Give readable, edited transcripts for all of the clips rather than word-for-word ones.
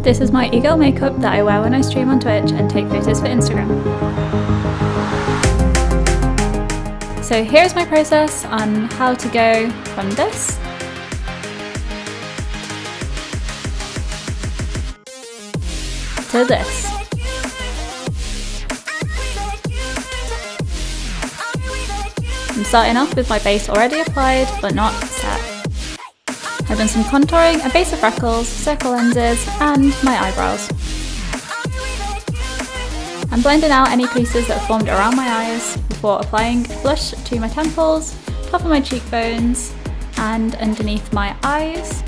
This is my e-girl makeup that I wear when I stream on Twitch and take photos for Instagram. So here's my process on how to go from this to this. I'm starting off with my base already applied but not set. I've done some contouring, a base of freckles, circle lenses and my eyebrows. I'm blending out any creases that have formed around my eyes before applying blush to my temples, top of my cheekbones and underneath my eyes.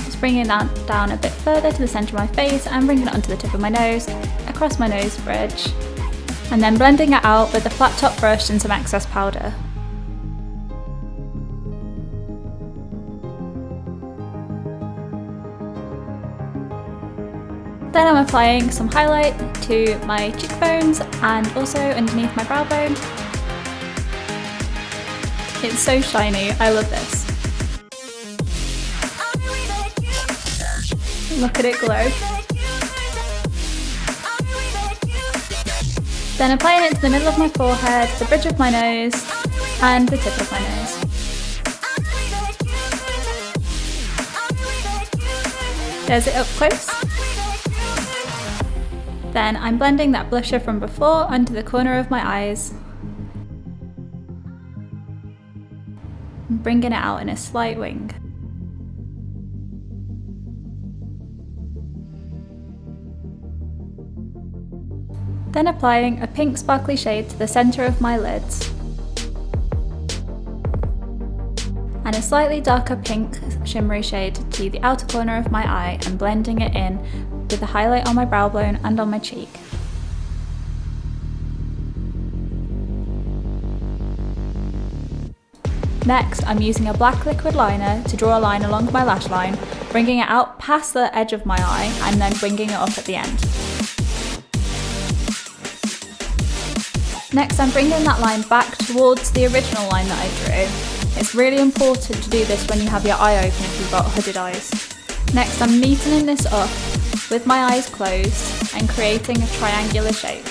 Just bringing that down a bit further to the centre of my face and bringing it onto the tip of my nose, across my nose bridge, and then blending it out with a flat top brush and some excess powder. Then I'm applying some highlight to my cheekbones and also underneath my brow bone. It's so shiny, I love this. Look at it glow. Then applying it to the middle of my forehead, the bridge of my nose and the tip of my nose. There's it up close. Then I'm blending that blusher from before onto the corner of my eyes. And bringing it out in a slight wing. Then applying a pink sparkly shade to the centre of my lids. And a slightly darker pink shimmery shade to the outer corner of my eye and blending it in with the highlight on my brow bone and on my cheek. Next, I'm using a black liquid liner to draw a line along my lash line, bringing it out past the edge of my eye and then winging it up at the end. Next, I'm bringing that line back towards the original line that I drew. It's really important to do this when you have your eye open if you've got hooded eyes. Next, I'm neatening this up with my eyes closed and creating a triangular shape.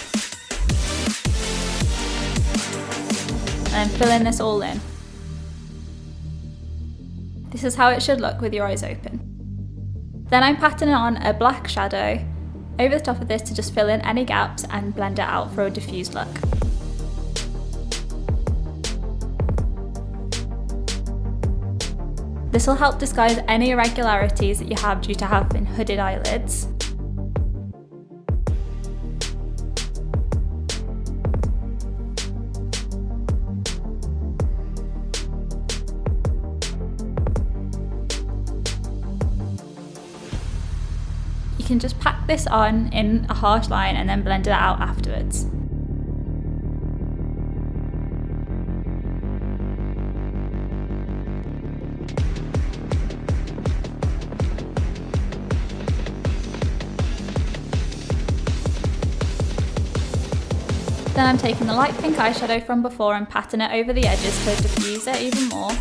And filling this all in. This is how it should look with your eyes open. Then I'm patting on a black shadow over the top of this to just fill in any gaps and blend it out for a diffused look. This will help disguise any irregularities that you have due to having hooded eyelids. You can just pack this on in a harsh line and then blend it out afterwards. Then I'm taking the light pink eyeshadow from before and patting it over the edges to diffuse it even more.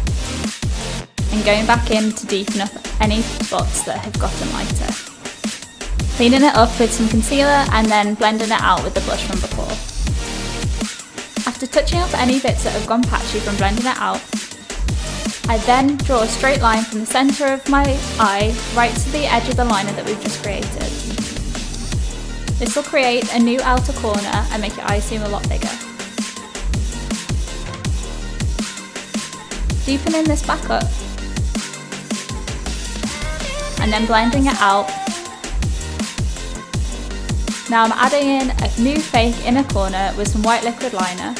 And going back in to deepen up any spots that have gotten lighter. Cleaning it up with some concealer and then blending it out with the blush from before. After touching up any bits that have gone patchy from blending it out, I then draw a straight line from the centre of my eye right to the edge of the liner that we've just created. This will create a new outer corner and make your eyes seem a lot bigger. Deepening this back up and then blending it out. Now I'm adding in a new fake inner corner with some white liquid liner,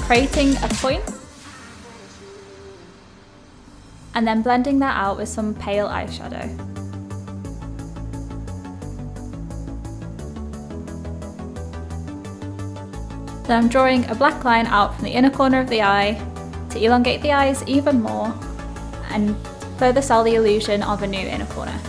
creating a point and then blending that out with some pale eyeshadow. Then I'm drawing a black line out from the inner corner of the eye to elongate the eyes even more and further sell the illusion of a new inner corner.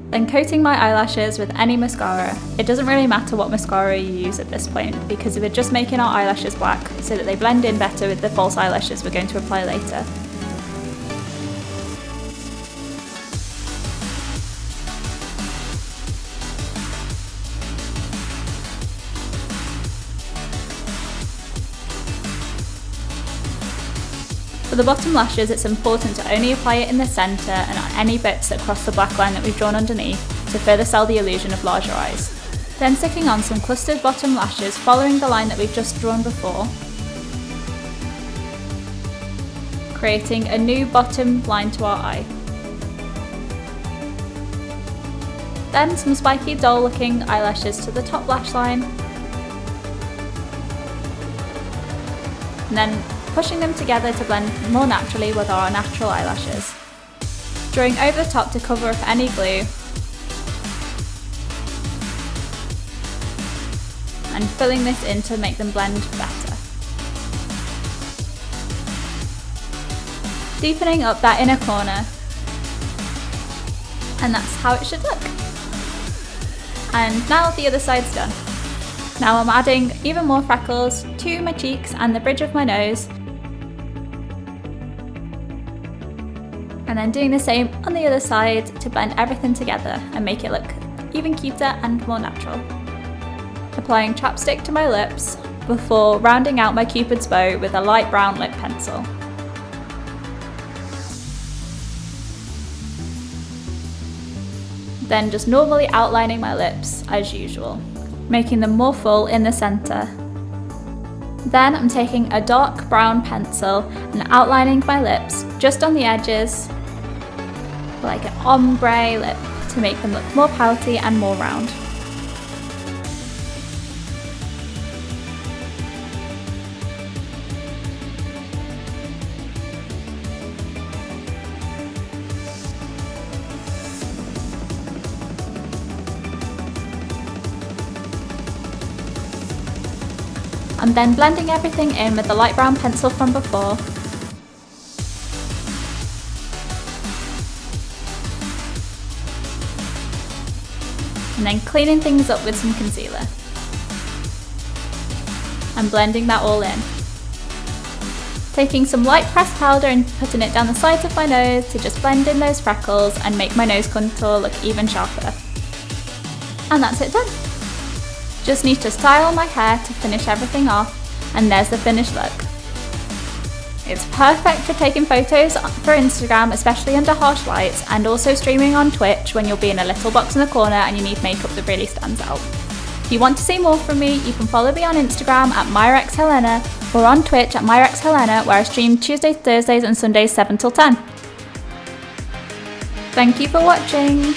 Then coating my eyelashes with any mascara. It doesn't really matter what mascara you use at this point because we're just making our eyelashes black so that they blend in better with the false eyelashes we're going to apply later. For the bottom lashes, it's important to only apply it in the centre and on any bits that cross the black line that we've drawn underneath to further sell the illusion of larger eyes. Then sticking on some clustered bottom lashes following the line that we've just drawn before, creating a new bottom line to our eye. Then some spiky dull looking eyelashes to the top lash line, and then pushing them together to blend more naturally with our natural eyelashes. Drawing over the top to cover up any glue, and filling this in to make them blend better. Deepening up that inner corner, and that's how it should look. And now the other side's done. Now I'm adding even more freckles to my cheeks and the bridge of my nose, and then doing the same on the other side to blend everything together and make it look even cuter and more natural. Applying chapstick to my lips before rounding out my cupid's bow with a light brown lip pencil. Then just normally outlining my lips as usual, making them more full in the centre. Then I'm taking a dark brown pencil and outlining my lips just on the edges, like an ombre lip, to make them look more pouty and more round. I'm then blending everything in with the light brown pencil from before. And then cleaning things up with some concealer. And blending that all in. Taking some light pressed powder and putting it down the sides of my nose to just blend in those freckles and make my nose contour look even sharper. And that's it done. Just need to style my hair to finish everything off, and there's the finished look. It's perfect for taking photos for Instagram, especially under harsh lights, and also streaming on Twitch when you'll be in a little box in the corner and you need makeup that really stands out. If you want to see more from me, you can follow me on Instagram at MyraXHelena or on Twitch at MyraXHelena, where I stream Tuesdays, Thursdays and Sundays 7 till 10. Thank you for watching!